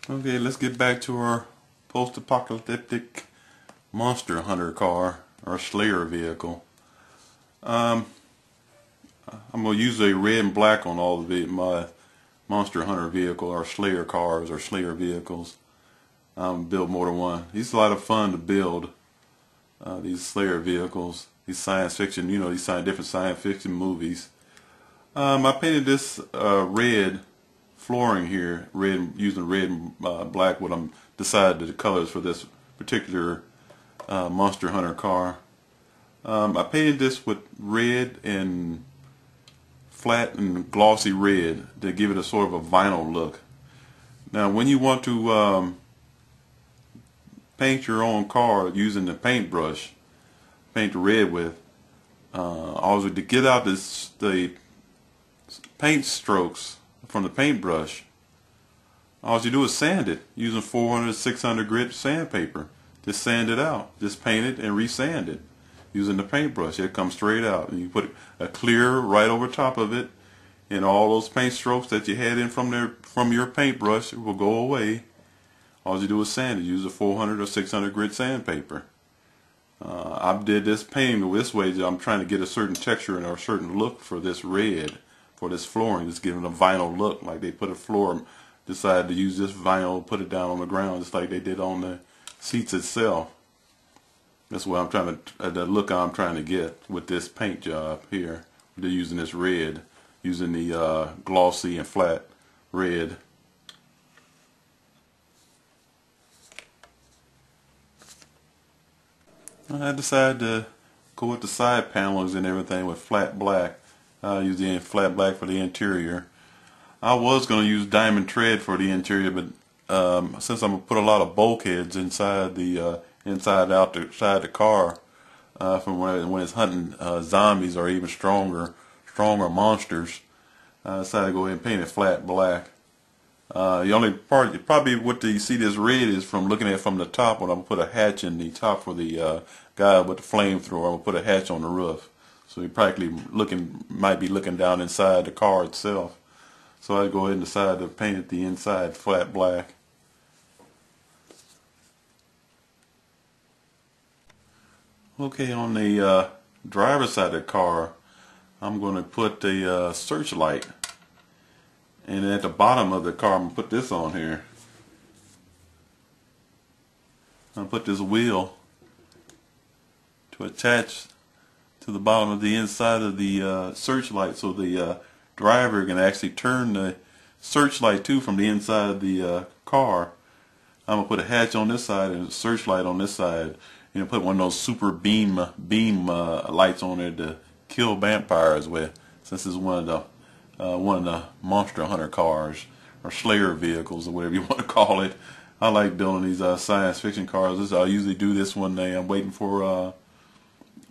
Okay, let's get back to our post-apocalyptic monster hunter car, or slayer vehicle. Um, I'm going to use a red and black on all of my monster hunter vehicle, or slayer cars, or slayer vehicles. Build more than one. These are a lot of fun to build, these slayer vehicles, these science fiction, these different science fiction movies. I painted this red flooring here, red, using red and black. What I'm decided the colors for this particular Monster Hunter car. I painted this with red and flat and glossy red to give it a sort of a vinyl look. Now, when you want to paint your own car using the paintbrush, paint the red with, also to get out the paint strokes from the paintbrush, all you do is sand it using 400, 600 grit sandpaper. Just sand it out. Just paint it and resand it using the paintbrush. It comes straight out. And you put a clear right over top of it, and all those paint strokes that you had in from your paintbrush will go away. All you do is sand it. Use a 400 or 600 grit sandpaper. I did this painting this way. I'm trying to get a certain texture and a certain look for this red, for this flooring. Just giving a vinyl look, like they put a floor, decided to use this vinyl, put it down on the ground, just like they did on the seats itself. That's what I'm trying to, the look I'm trying to get with this paint job here. They're using this red, using the glossy and flat red. I decided to go with the side panels and everything with flat black. Using flat black for the interior. I was going to use diamond tread for the interior, but since I'm going to put a lot of bulkheads inside the outside the car, from when it's hunting zombies or even stronger monsters, I decided to go ahead and paint it flat black. The only part, probably what you see this red is from looking at it from the top. When I'm going to put a hatch in the top for the guy with the flamethrower, I'm going to put a hatch on the roof. So you practically might be looking down inside the car itself. So I go ahead and decide to paint it the inside flat black. Okay, on the driver's side of the car, I'm going to put the searchlight. And at the bottom of the car, I'm going to put this on here. I'm going to put this wheel to attach to the bottom of the inside of the searchlight, so the driver can actually turn the searchlight too from the inside of the car. I'm gonna put a hatch on this side and a searchlight on this side. Put one of those super beam lights on there to kill vampires with. Since it's one of the Monster Hunter cars, or Slayer vehicles, or whatever you want to call it. I like building these science fiction cars. I usually do this one day. I'm waiting for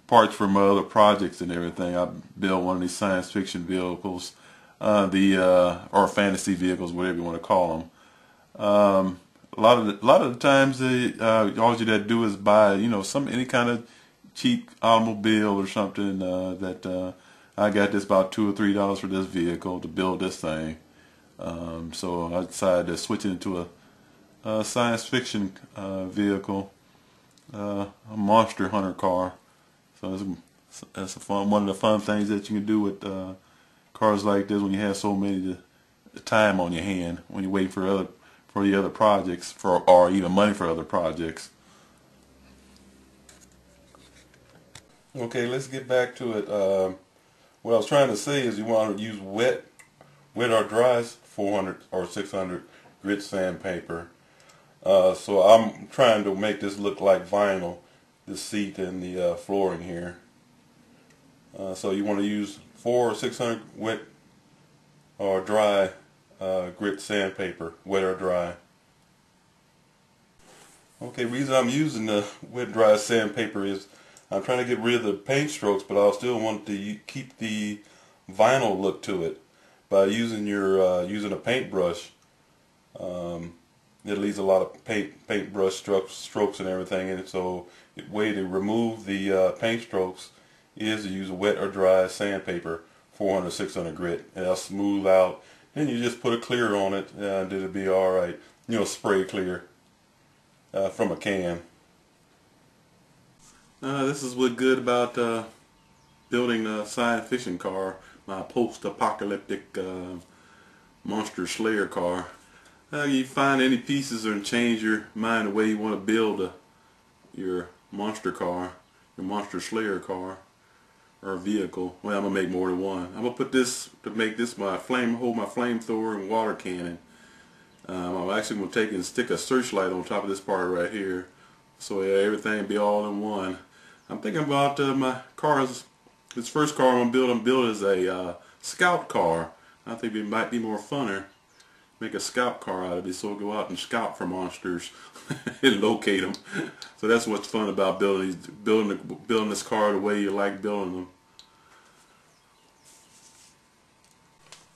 parts for my other projects and everything. I build one of these science fiction vehicles, or fantasy vehicles, whatever you want to call them. A lot of the times, all you got to do is buy, any kind of cheap automobile or something. I got this about $2 or $3 for this vehicle to build this thing. So I decided to switch it into a science fiction vehicle, a Monster Hunter car. So that's one of the fun things that you can do with cars like this when you have so many time on your hand, when you're waiting for the other projects, or even money for other projects. Okay, let's get back to it. What I was trying to say is you want to use wet or dry 400 or 600 grit sandpaper. So I'm trying to make this look like vinyl, the seat and the flooring here. So you want to use 400 or 600 wet or dry grit sandpaper, wet or dry. Okay, reason I'm using the wet dry sandpaper is I'm trying to get rid of the paint strokes, but I still want to keep the vinyl look to it. By using using a paintbrush, it leaves a lot of paintbrush strokes and everything in it. So the way to remove the paint strokes is to use a wet or dry sandpaper, 400 600 grit. It'll smooth out. Then you just put a clear on it, and it'll be all right. spray clear from a can. This is what's good about building a science fiction car, my post-apocalyptic monster slayer car. You find any pieces and change your mind the way you want to build your monster car, your monster slayer car or vehicle. Well, I'm gonna make more than one. I'm gonna put this to make this my hold my flamethrower and water cannon. I'm actually gonna take and stick a searchlight on top of this part right here, so yeah, everything be all in one. I'm thinking about my cars. This first car I'm building is a scout car. I think it might be more funner. Make a scout car out of it, so we'll go out and scout for monsters and locate them. So that's what's fun about building this car the way you like building them.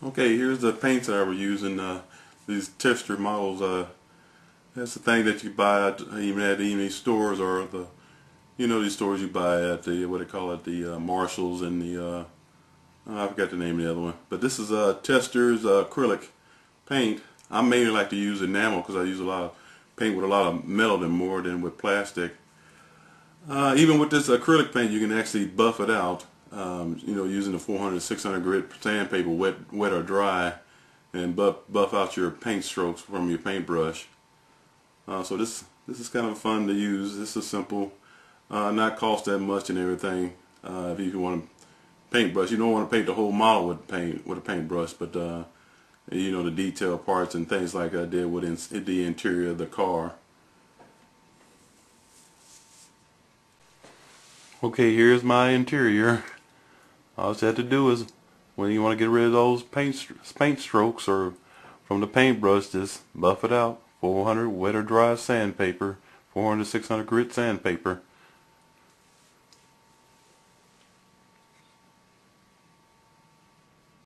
Okay, here's the paints that I was using. These texture models. That's the thing that you buy even at any stores, or these stores you buy at the what they call it, the Marshalls and the I forgot the name of the other one. But this is Tester's acrylic paint. I mainly like to use enamel because I use a lot of paint with a lot of metal more than with plastic. Even with this acrylic paint, you can actually buff it out. Using the 400, 600 grit sandpaper, wet or dry, and buff out your paint strokes from your paintbrush. So this is kind of fun to use. This is simple, not cost that much and everything. If you want a paintbrush, you don't want to paint the whole model with a paintbrush, but the detail parts and things like I did with the interior of the car. Okay, here's my interior. All you have to do is, when you want to get rid of those paint strokes or from the paintbrush, just buff it out. 400 wet or dry sandpaper, 400 600 grit sandpaper.